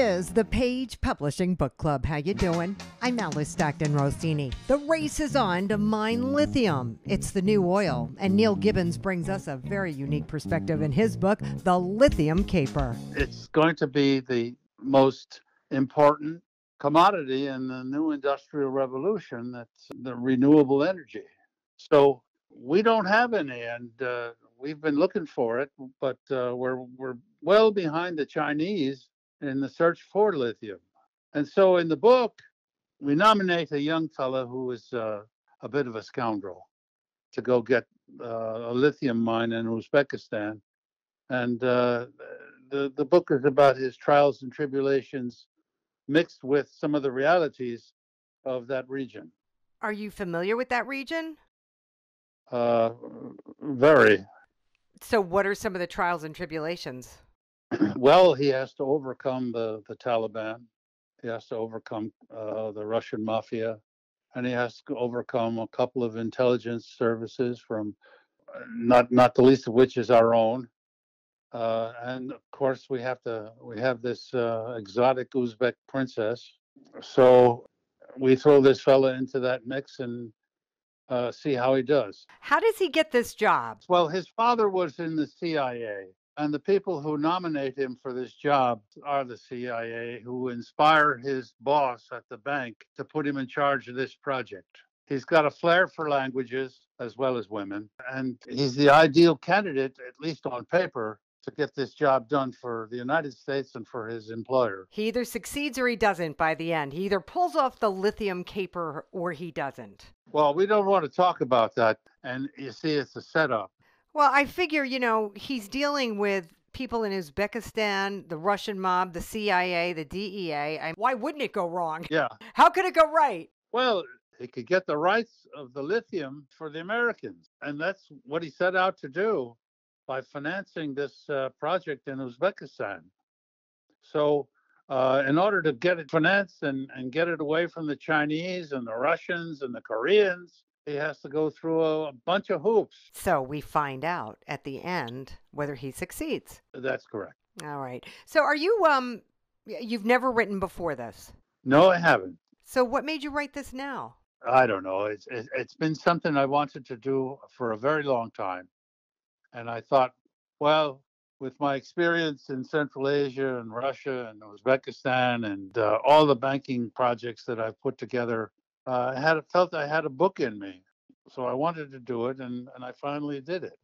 is the Page Publishing Book Club. How you doing? I'm Alice Stockton Rossini. The race is on to mine lithium. It's the new oil, and Neil Gibbons brings us a very unique perspective in his book, The Lithium Caper. It's going to be the most important commodity in the new industrial revolution. That's the renewable energy. So we don't have any, and we've been looking for it, but we're well behind the Chinese in the search for lithium. And so in the book, we nominate a young fellow who is a bit of a scoundrel to go get a lithium mine in Uzbekistan. And the book is about his trials and tribulations mixed with some of the realities of that region. Are you familiar with that region? Very. So what are some of the trials and tribulations? Well, he has to overcome the Taliban. He has to overcome the Russian mafia. And he has to overcome a couple of intelligence services from not the least of which is our own. And of course, we have this exotic Uzbek princess. So we throw this fella into that mix and see how he does. How does he get this job? Well, his father was in the CIA, and the people who nominate him for this job are the CIA, who inspire his boss at the bank to put him in charge of this project. He's got a flair for languages as well as women, and he's the ideal candidate, at least on paper, to get this job done for the United States and for his employer. He either succeeds or he doesn't by the end. He either pulls off the lithium caper or he doesn't. Well, we don't want to talk about that. And you see, it's a setup. Well, I figure, he's dealing with people in Uzbekistan, the Russian mob, the CIA, the DEA. Why wouldn't it go wrong? Yeah. How could it go right? Well, he could get the rights of the lithium for the Americans. And that's what he set out to do by financing this project in Uzbekistan. So in order to get it financed and get it away from the Chinese and the Russians and the Koreans, he has to go through a bunch of hoops. So we find out at the end whether he succeeds. That's correct. All right. So are you, you've never written before this? No, I haven't. So what made you write this now? I don't know. It's been something I wanted to do for a very long time. And I thought, well, with my experience in Central Asia and Russia and Uzbekistan and all the banking projects that I've put together, I felt I had a book in me. So I wanted to do it, and I finally did it.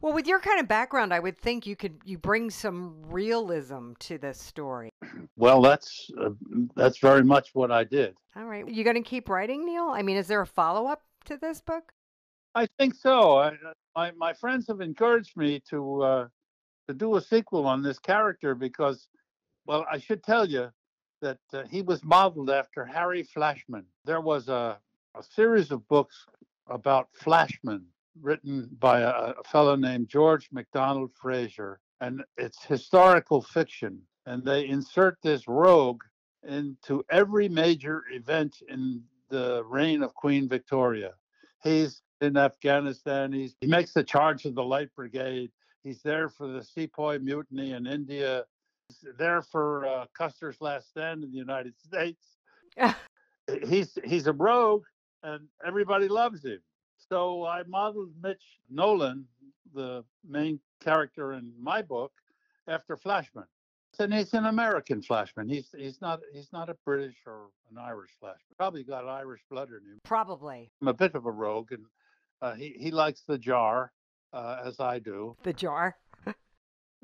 Well, with your kind of background, I would think you bring some realism to this story. Well, that's very much what I did. All right. You going to keep writing, Neil? I mean, is there a follow-up to this book? I think so. My friends have encouraged me to do a sequel on this character because, well, I should tell you that he was modeled after Harry Flashman. There was a series of books about Flashman written by a fellow named George MacDonald Fraser, and it's historical fiction. And they insert this rogue into every major event in the reign of Queen Victoria. He's in Afghanistan. He makes the charge of the Light Brigade. He's there for the Sepoy Mutiny in India. He's there for Custer's Last Stand in the United States. He's a rogue, and everybody loves him. So I modeled Mitch Nolan, the main character in my book, after Flashman. And he's an American Flashman. He's not a British or an Irish Flashman. Probably got Irish blood in him. Probably. I'm a bit of a rogue, and he likes the jar, as I do. The jar?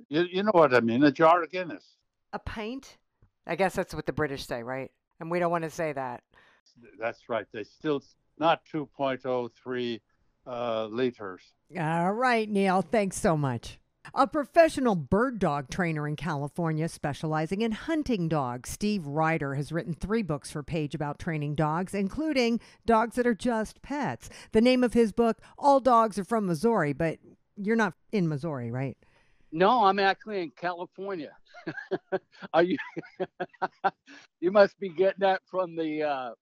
You know what I mean, a jar of Guinness. A pint? I guess that's what the British say, right? And we don't want to say that. That's right. They still not 2.03 liters. All right, Neil. Thanks so much. A professional bird dog trainer in California specializing in hunting dogs, Steve Ryder, has written 3 books for Page about training dogs, including dogs that are just pets. The name of his book, All Dogs Are from Missouri, but you're not in Missouri, right? No, I'm actually in California. Are you? You must be getting that from the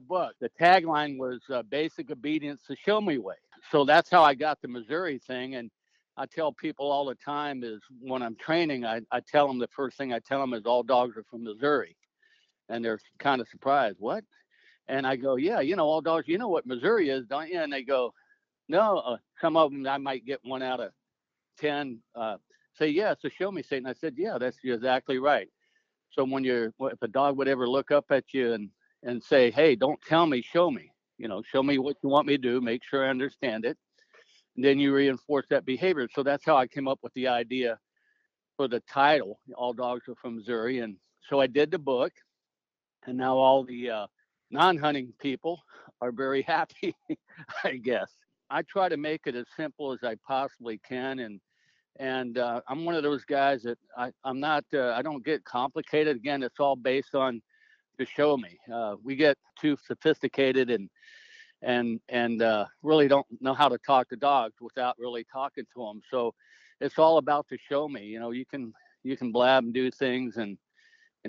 book. The tagline was "Basic Obedience: The Show Me Way." So that's how I got the Missouri thing, and I tell people all the time is when I'm training, I tell them the first thing I tell them is all dogs are from Missouri. And they're kind of surprised. What? And I go, yeah, all dogs, you know what Missouri is, don't you? And they go, no. Some of them, I might get 1 out of 10 say, yeah, so show me, Satan. I said, yeah, that's exactly right. So if a dog would ever look up at you and say, hey, don't tell me, show me, show me what you want me to do, make sure I understand it. And then you reinforce that behavior. So that's how I came up with the idea for the title, All Dogs Are from Missouri. And so I did the book, and now all the non-hunting people are very happy, I guess. I try to make it as simple as I possibly can, and I'm one of those guys that I'm not. I don't get complicated. Again, it's all based on to show me. We get too sophisticated and really don't know how to talk to dogs without really talking to them. So it's all about to show me. You can blab and do things and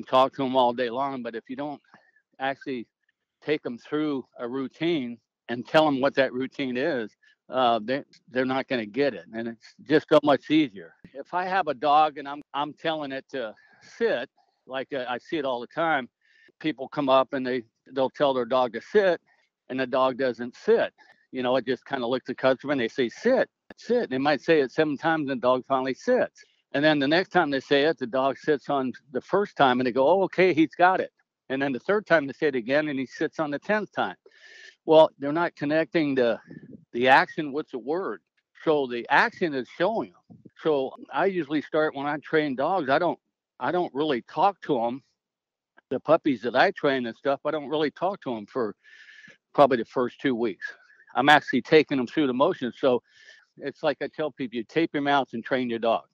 talk to them all day long, but if you don't actually take them through a routine and tell them what that routine is, they're not going to get it, and it's just so much easier. If I have a dog and I'm telling it to sit, like I see it all the time, people come up and they'll tell their dog to sit, and the dog doesn't sit. It just kind of looks at the customer and they say sit, sit. They might say it 7 times and the dog finally sits. And then the next time they say it, the dog sits on the first time and they go, oh, okay, he's got it. And then the third time they say it again and he sits on the 10th time. Well, they're not connecting the action with the word. So the action is showing them. So I usually start when I train dogs. I don't really talk to them. The puppies that I train and stuff, I don't really talk to them for probably the first 2 weeks. I'm actually taking them through the motions. So it's like I tell people, you tape your mouth and train your dog.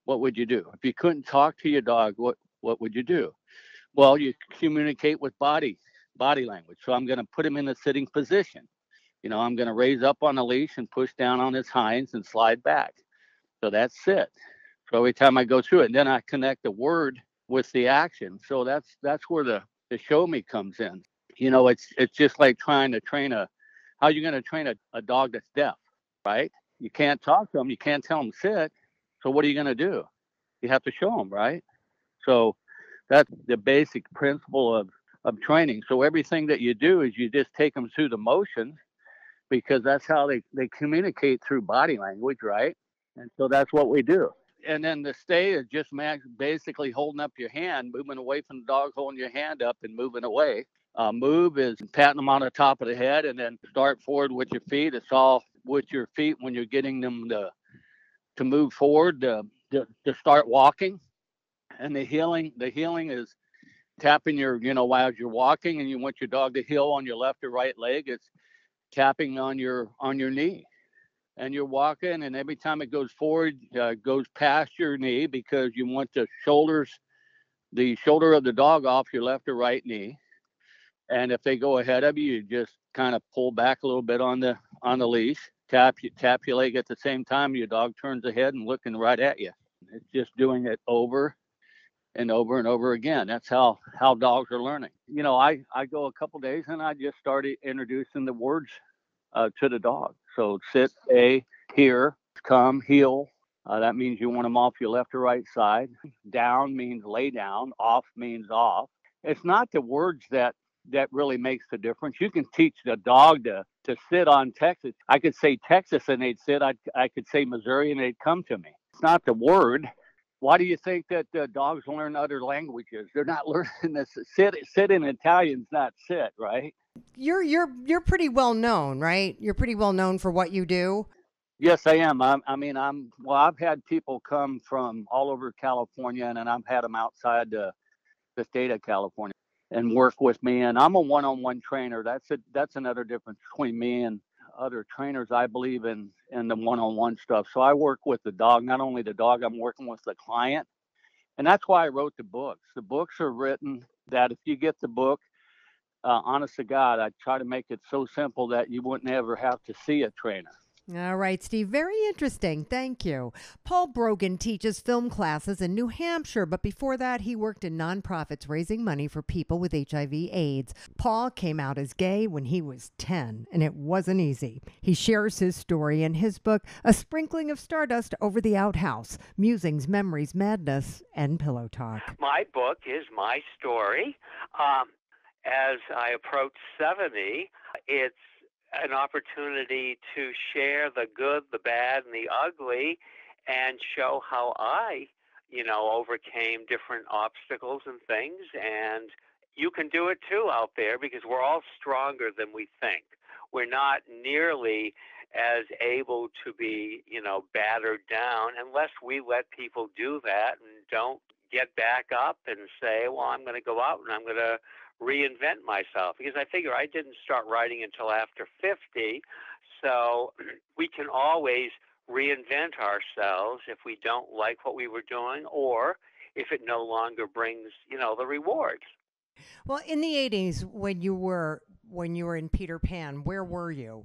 What would you do? If you couldn't talk to your dog, what would you do? Well, you communicate with body language. So I'm going to put him in a sitting position. I'm going to raise up on the leash and push down on his hinds and slide back. So that's sit. So every time I go through it, and then I connect the word with the action. So that's where the show me comes in. It's just like trying to train how you going to train a dog that's deaf, right? You can't talk to them. You can't tell them sit. So what are you going to do? You have to show them, right? So that's the basic principle of training. So everything that you do is you just take them through the motions, because that's how they communicate through body language, right? And so that's what we do. And then the stay is just basically holding up your hand, moving away from the dog, holding your hand up and moving away. Move is patting them on the top of the head, and then start forward with your feet. It's all with your feet when you're getting them to move forward, to start walking. And the healing is tapping while you're walking and you want your dog to heel on your left or right leg. It's tapping on your knee, and you're walking, and every time it goes forward, goes past your knee, because you want the shoulder of the dog off your left or right knee. And if they go ahead of you, you just kind of pull back a little bit on the leash, tap your leg at the same time. Your dog turns ahead and looking right at you. It's just doing it over and over and over again. That's how dogs are learning. I go a couple days and I just started introducing the words to the dog. So sit, stay, here, come, heel. That means you want them off your left or right side. Down means lay down. Off means off. It's not the words that really makes the difference. You can teach the dog to sit on Texas. I could say Texas and they'd sit. I could say Missouri and they'd come to me. It's not the word. Why do you think that dogs learn other languages? They're not learning this. Sit in Italian's not sit, right? You're pretty well known, right? You're pretty well known for what you do. Yes, I am. I've had people come from all over California, and I've had them outside the state of California and work with me. And I'm a one-on-one trainer. That's another difference between me and other trainers. I believe in the one-on-one stuff. So I work with the dog, not only the dog, I'm working with the client. And that's why I wrote the books. The books are written that if you get the book, honest to God, I try to make it so simple that you wouldn't ever have to see a trainer. All right, Steve. Very interesting. Thank you. Paul Brogan teaches film classes in New Hampshire, but before that, he worked in nonprofits raising money for people with HIV/AIDS. Paul came out as gay when he was 10, and it wasn't easy. He shares his story in his book, A Sprinkling of Stardust Over the Outhouse: Musings, Memories, Madness, and Pillow Talk. My book is my story. As I approach 70, it's an opportunity to share the good, the bad, and the ugly, and show how I, overcame different obstacles and things. And you can do it too out there, because we're all stronger than we think. We're not nearly as able to be, battered down unless we let people do that and don't get back up and say, well, I'm going to go out and I'm going to reinvent myself, because I figure I didn't start writing until after 50. So we can always reinvent ourselves if we don't like what we were doing, or if it no longer brings, the rewards. Well, in the 80s, when you were in Peter Pan, where were you?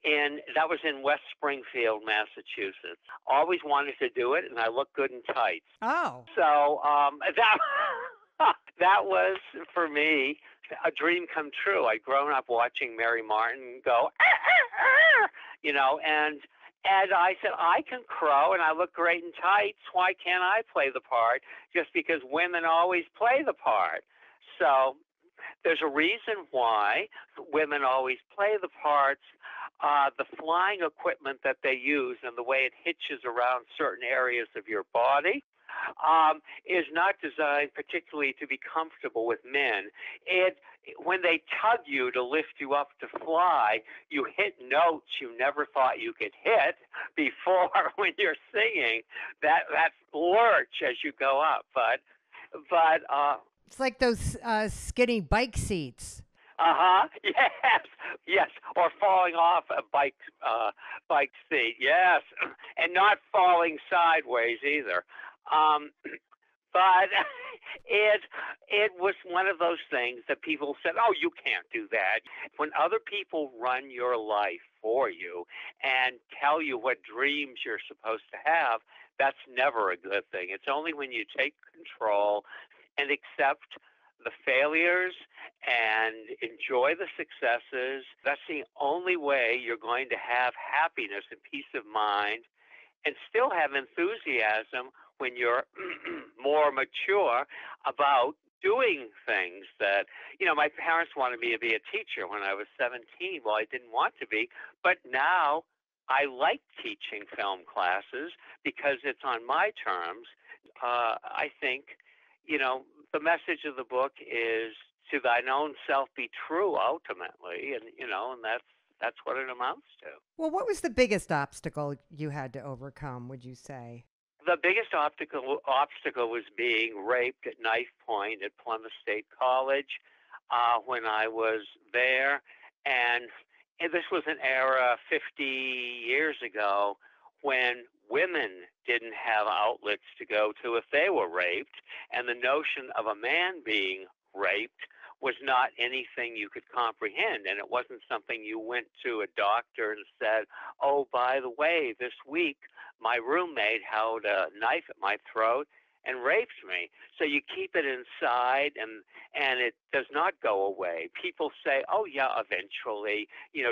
And that was in West Springfield, Massachusetts. Always wanted to do it, and I looked good in tights. Oh. So that was, for me, a dream come true. I'd grown up watching Mary Martin go, and I said, I can crow and I look great in tights. Why can't I play the part? Just because women always play the part. So there's a reason why women always play the parts. The flying equipment that they use and the way it hitches around certain areas of your body is not designed particularly to be comfortable with men. When they tug you to lift you up to fly, you hit notes you never thought you could hit before when you're singing. That lurch as you go up, but it's like those skinny bike seats. Yes, or falling off a bike seat. Yes, and not falling sideways either. But it was one of those things that people said, oh, you can't do that. When other people run your life for you and tell you what dreams you're supposed to have, that's never a good thing. It's only when you take control and accept the failures and enjoy the successes. That's the only way you're going to have happiness and peace of mind and still have enthusiasm when you're more mature about doing things that, my parents wanted me to be a teacher when I was 17. Well, I didn't want to be, but now I like teaching film classes because it's on my terms. I think, the message of the book is to thine own self be true ultimately, and that's what it amounts to. Well, what was the biggest obstacle you had to overcome, would you say? The biggest obstacle was being raped at knife point at Plymouth State College when I was there, and this was an era 50 years ago when women didn't have outlets to go to if they were raped, and the notion of a man being raped was not anything you could comprehend, and it wasn't something you went to a doctor and said, oh, by the way, this week my roommate held a knife at my throat and raped me. So you keep it inside, and it does not go away. People say, oh, yeah, eventually,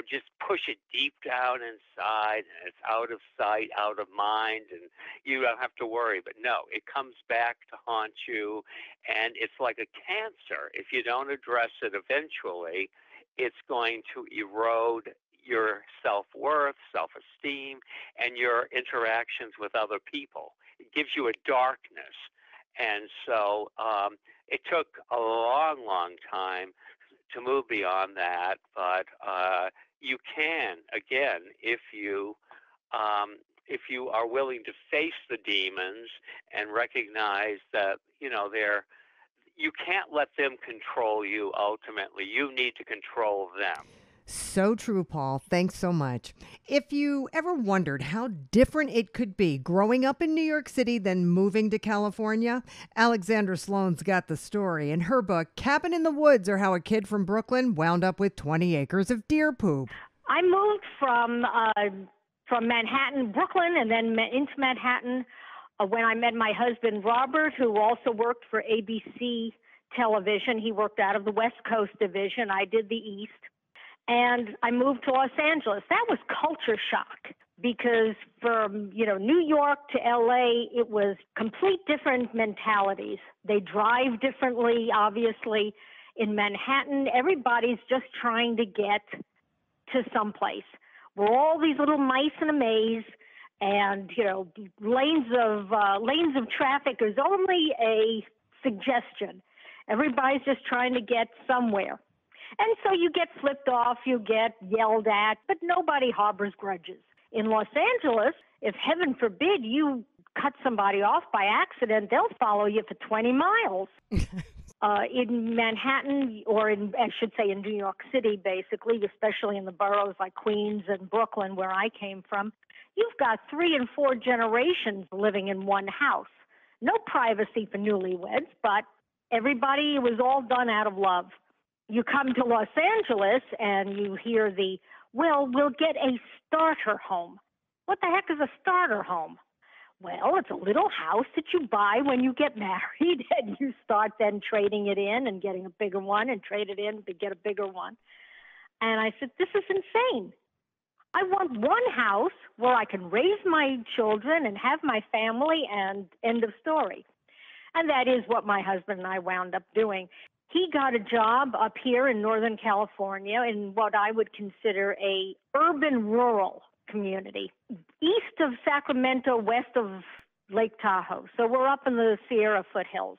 just push it deep down inside, and it's out of sight, out of mind, and you don't have to worry. But no, it comes back to haunt you, and it's like a cancer. If you don't address it eventually, it's going to erode your self-worth, self-esteem, and your interactions with other people. It gives you a darkness. And so it took a long, long time to move beyond that. But you can, again, if you are willing to face the demons and recognize that, you can't let them control you ultimately. You need to control them. So true, Paul. Thanks so much. If you ever wondered how different it could be growing up in New York City than moving to California, Alexandra Sloan's got the story in her book, Cabin in the Woods, or How a Kid from Brooklyn Wound Up with 20 Acres of Deer Poop. I moved from from Manhattan, Brooklyn, and then into Manhattan when I met my husband, Robert, who also worked for ABC television. He worked out of the West Coast division. I did the East. And I moved to Los Angeles. That was culture shock because from, New York to LA, it was complete different mentalities. They drive differently, obviously. In Manhattan, everybody's just trying to get to someplace. We're all these little mice in a maze, and lanes of traffic is only a suggestion. Everybody's just trying to get somewhere. And so you get flipped off, you get yelled at, but nobody harbors grudges. In Los Angeles, if heaven forbid you cut somebody off by accident, they'll follow you for 20 miles. In Manhattan, or in New York City, basically, especially in the boroughs like Queens and Brooklyn, where I came from, you've got 3 and 4 generations living in one house. No privacy for newlyweds, but everybody was all done out of love. You come to Los Angeles and you hear we'll get a starter home. What the heck is a starter home? Well, it's a little house that you buy when you get married, and you start then trading it in and getting a bigger one and trade it in to get a bigger one. And I said, this is insane. I want one house where I can raise my children and have my family, and end of story. And that is what my husband and I wound up doing. He got a job up here in Northern California in what I would consider a urban-rural community, east of Sacramento, west of Lake Tahoe. So we're up in the Sierra foothills.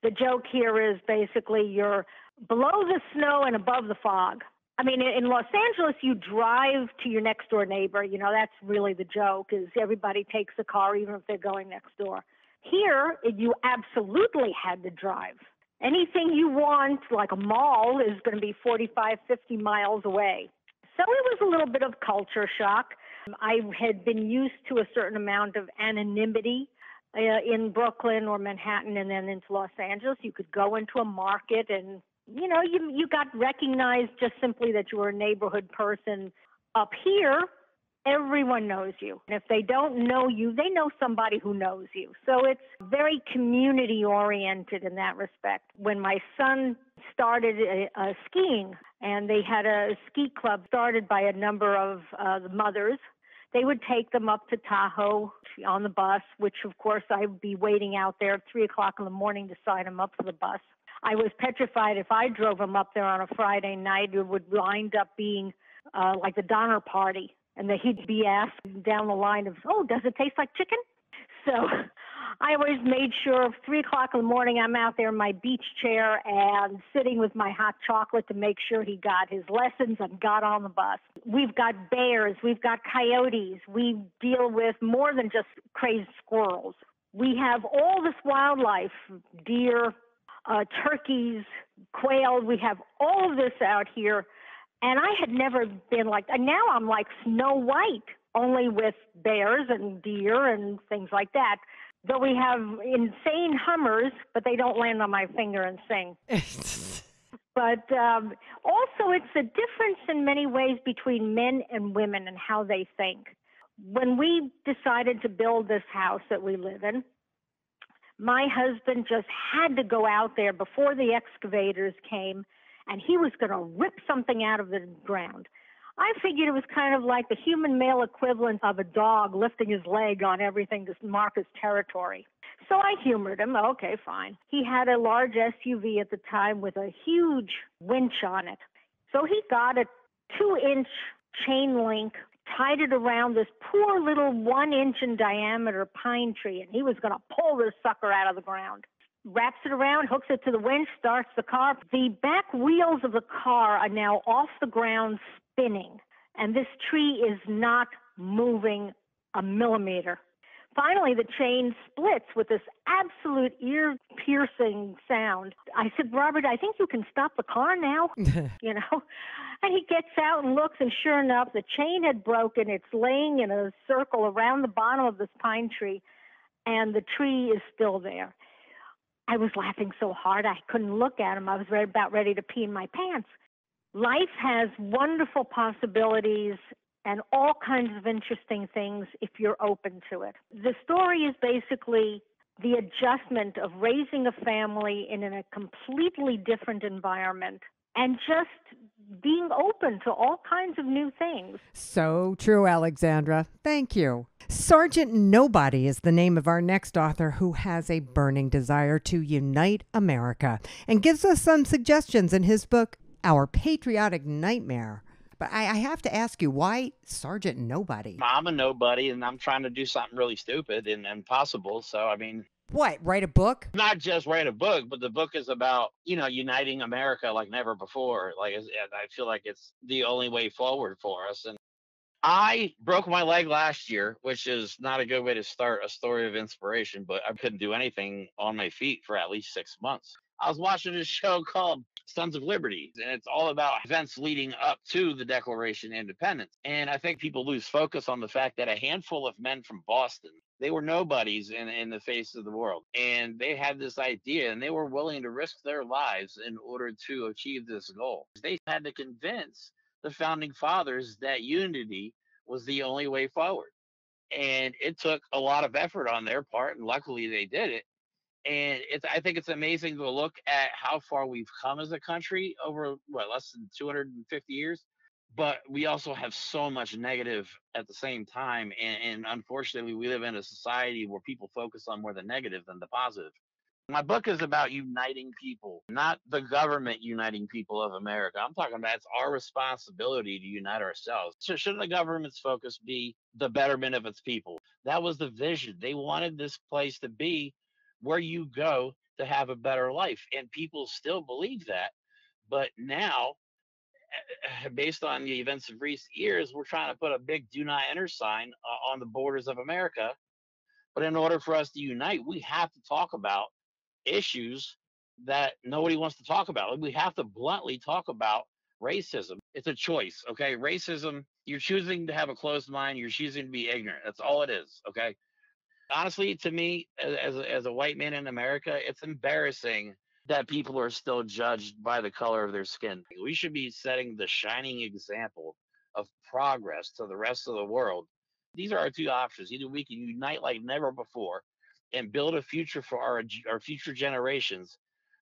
The joke here is basically you're below the snow and above the fog. I mean, in Los Angeles, you drive to your next door neighbor. That's really the joke, is everybody takes a car even if they're going next door. Here, you absolutely had to drive. Anything you want, like a mall, is going to be 45, 50 miles away. So it was a little bit of culture shock. I had been used to a certain amount of anonymity in Brooklyn or Manhattan and then into Los Angeles. You could go into a market and, you got recognized just simply that you were a neighborhood person. Up here, everyone knows you. And if they don't know you, they know somebody who knows you. So it's very community-oriented in that respect. When my son started skiing, and they had a ski club started by a number of the mothers, they would take them up to Tahoe on the bus, which, of course, I would be waiting out there at 3 o'clock in the morning to sign them up for the bus. I was petrified if I drove them up there on a Friday night, it would wind up being like the Donner Party. And he'd be asked down the line of, does it taste like chicken? So I always made sure 3 o'clock in the morning I'm out there in my beach chair and sitting with my hot chocolate to make sure he got his lessons and got on the bus. We've got bears, we've got coyotes, we deal with more than just crazed squirrels. We have all this wildlife, deer, turkeys, quail, we have all of this out here. And I had never been and now I'm like Snow White, only with bears and deer and things like that. Though we have insane Hummers, but they don't land on my finger and sing. But also it's a difference in many ways between men and women and how they think. When we decided to build this house that we live in, my husband just had to go out there before the excavators came, and he was going to rip something out of the ground. I figured it was kind of like the human male equivalent of a dog lifting his leg on everything to mark his territory. So I humored him. Okay, fine. He had a large SUV at the time with a huge winch on it. So he got a 2-inch chain link, tied it around this poor little 1-inch in diameter pine tree, and he was going to pull this sucker out of the ground. Wraps it around, hooks it to the winch, starts the car. The back wheels of the car are now off the ground spinning, and this tree is not moving a millimeter. Finally, the chain splits with this absolute ear-piercing sound. I said, Robert, I think you can stop the car now, And he gets out and looks, and sure enough, the chain had broken. It's laying in a circle around the bottom of this pine tree, and the tree is still there. I was laughing so hard I couldn't look at him. I was about ready to pee in my pants. Life has wonderful possibilities and all kinds of interesting things if you're open to it. The story is basically the adjustment of raising a family in a completely different environment and just being open to all kinds of new things. So true, Alexandra. Thank you. Sergeant Nobody is the name of our next author who has a burning desire to unite America and gives us some suggestions in his book, Our Patriotic Nightmare. But I have to ask you, why Sergeant Nobody? I'm a nobody and I'm trying to do something really stupid and impossible. So, I mean, What, write a book? not just write a book, but the book is about, uniting America like never before. I feel like it's the only way forward for us. And I broke my leg last year, which is not a good way to start a story of inspiration, but I couldn't do anything on my feet for at least 6 months. I was watching a show called Sons of Liberty, and it's all about events leading up to the Declaration of Independence. And I think people lose focus on the fact that a handful of men from Boston, they were nobodies in the face of the world. And they had this idea, and they were willing to risk their lives in order to achieve this goal. They had to convince the founding fathers that unity was the only way forward. And it took a lot of effort on their part, and luckily they did it. And I think it's amazing to look at how far we've come as a country over less than 250 years. But we also have so much negative at the same time. And unfortunately, we live in a society where people focus on more the negative than the positive. My book is about uniting people, not the government uniting people of America. I'm talking about it's our responsibility to unite ourselves. So shouldn't the government's focus be the betterment of its people? That was the vision. They wanted this place to be where you go to have a better life. And people still believe that. But now, based on the events of recent years, we're trying to put a big do not enter sign on the borders of America. But in order for us to unite, we have to talk about issues that nobody wants to talk about. We have to bluntly talk about racism. It's a choice, okay? Racism, you're choosing to have a closed mind, you're choosing to be ignorant. That's all it is, okay? Honestly, to me, as a white man in America, it's embarrassing that people are still judged by the color of their skin. We should be setting the shining example of progress to the rest of the world. These are our two options. Either we can unite like never before and build a future for our future generations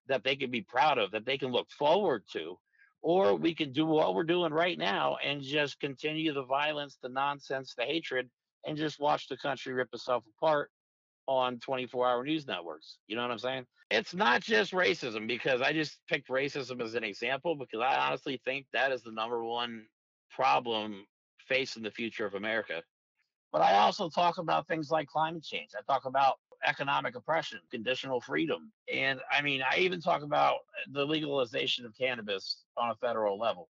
that they can be proud of, that they can look forward to, or we can do what we're doing right now and just continue the violence, the nonsense, the hatred, and just watch the country rip itself apart on 24-hour news networks. You know what I'm saying? It's not just racism, because I just picked racism as an example because I honestly think that is the number one problem facing the future of America. But I also talk about things like climate change. I talk about economic oppression, conditional freedom. And I mean, I even talk about the legalization of cannabis on a federal level,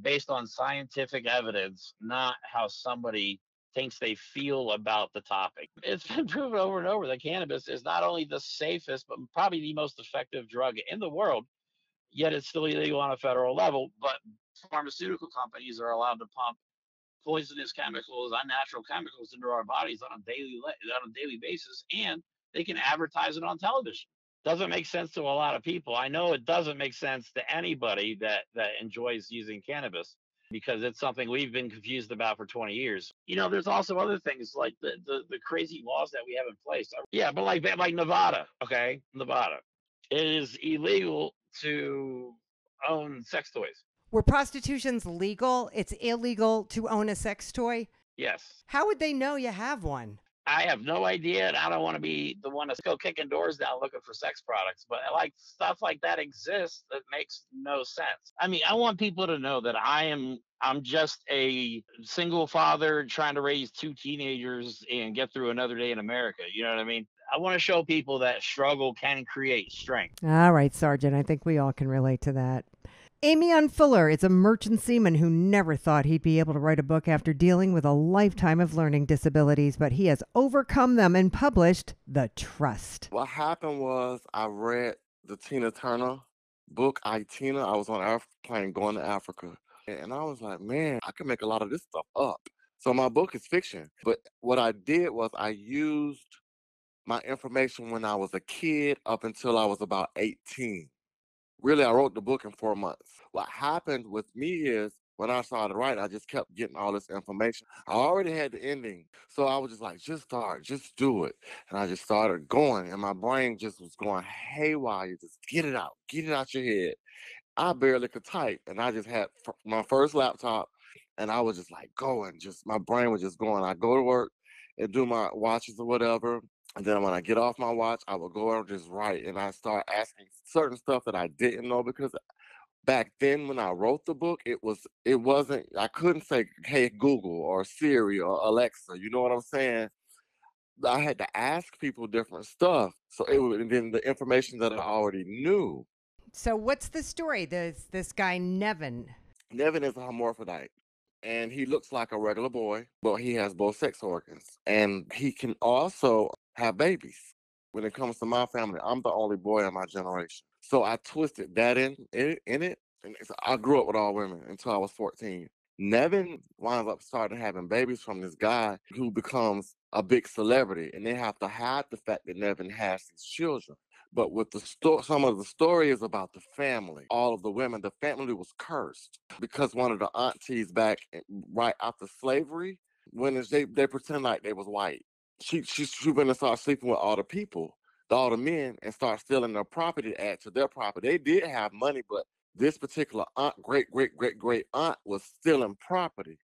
based on scientific evidence, not how somebody thinks they feel about the topic. It's been proven over and over that cannabis is not only the safest, but probably the most effective drug in the world, yet it's still illegal on a federal level. But pharmaceutical companies are allowed to pump poisonous chemicals, unnatural chemicals into our bodies on a daily basis, and they can advertise it on television. Doesn't make sense to a lot of people. I know it doesn't make sense to anybody that enjoys using cannabis because it's something we've been confused about for 20 years. There's also other things like the crazy laws that we have in place. Yeah, but like Nevada, okay? Nevada. It is illegal to own sex toys. Where prostitution's legal, it's illegal to own a sex toy? Yes. How would they know you have one? I have no idea, and I don't want to be the one to go kicking doors down looking for sex products, but like stuff like that exists that makes no sense. I mean, I want people to know that I'm just a single father trying to raise two teenagers and get through another day in America. You know what I mean? I want to show people that struggle can create strength. All right, Sergeant, I think we all can relate to that. Amion Fuller is a merchant seaman who never thought he'd be able to write a book after dealing with a lifetime of learning disabilities, but he has overcome them and published The Trust. What happened was I read the Tina Turner book, I, Tina. I was on an airplane going to Africa. And I was like, man, I can make a lot of this stuff up. So my book is fiction. But what I did was I used my information when I was a kid up until I was about 18. Really, I wrote the book in 4 months. What happened with me is when I started writing, I just kept getting all this information. I already had the ending. So I was just like, just start, just do it. And I just started going, and my brain just was going haywire. Just get it out your head. I barely could type, and I just had my first laptop, and I was just like going, just my brain was just going. I go to work and do my watches or whatever, and then when I get off my watch, I would go and just write, and I start asking certain stuff that I didn't know because back then when I wrote the book, it wasn't I couldn't say, hey Google or Siri or Alexa, you know what I'm saying? I had to ask people different stuff. So it would and then the information that I already knew. So what's the story? There's this guy, Nevin. Nevin is a hermaphrodite. And he looks like a regular boy, but he has both sex organs. And he can also have babies. When it comes to my family, I'm the only boy in my generation. So I twisted that in it. And I grew up with all women until I was 14. Nevin winds up starting having babies from this guy who becomes a big celebrity. And they have to hide the fact that Nevin has these children. But with some of the story is about the family. All of the women, the family was cursed because one of the aunties back right after slavery, when they pretend like they was white. She went and started sleeping with all the people, all the men, and start stealing their property to add to their property. They did have money, but this particular aunt, great aunt, was stealing property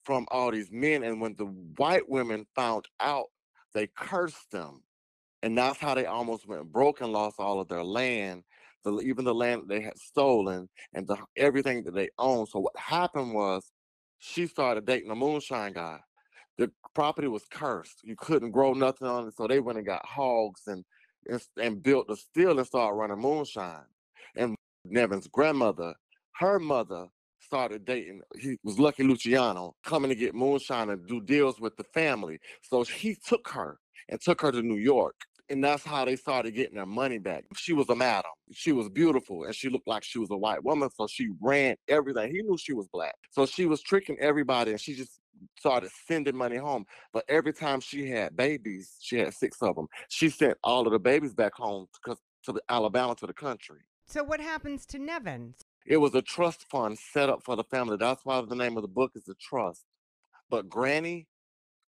from all these men. And when the white women found out, they cursed them. And that's how they almost went broke and lost all of their land, even the land that they had stolen and everything that they owned. So what happened was she started dating a moonshine guy. The property was cursed. You couldn't grow nothing on it. So they went and got hogs and built a still and started running moonshine. And Nevin's grandmother, her mother, started dating. He was Lucky Luciano, coming to get moonshine and do deals with the family. So he took her to New York. And that's how they started getting their money back. She was a madam. She was beautiful, and she looked like she was a white woman, so she ran everything. He knew she was black. So she was tricking everybody, and she just started sending money home. But every time she had babies, she had 6 of them, she sent all of the babies back home to Alabama, to the country. So what happens to Nevin? It was a trust fund set up for the family. That's why the name of the book is The Trust. But Granny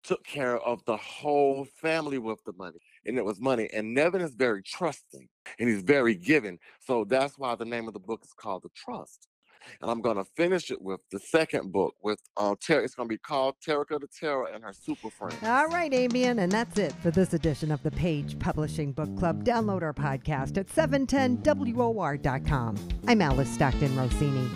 took care of the whole family with the money, and it was money. And Nevin is very trusting, and he's very giving. So that's why the name of the book is called The Trust. And I'm going to finish it with the second book with Terry. It's going to be called Terica the Terror and Her Super Friends. All right, Amian, and that's it for this edition of the Page Publishing Book Club. Download our podcast at 710WOR.com. I'm Alice Stockton Rossini.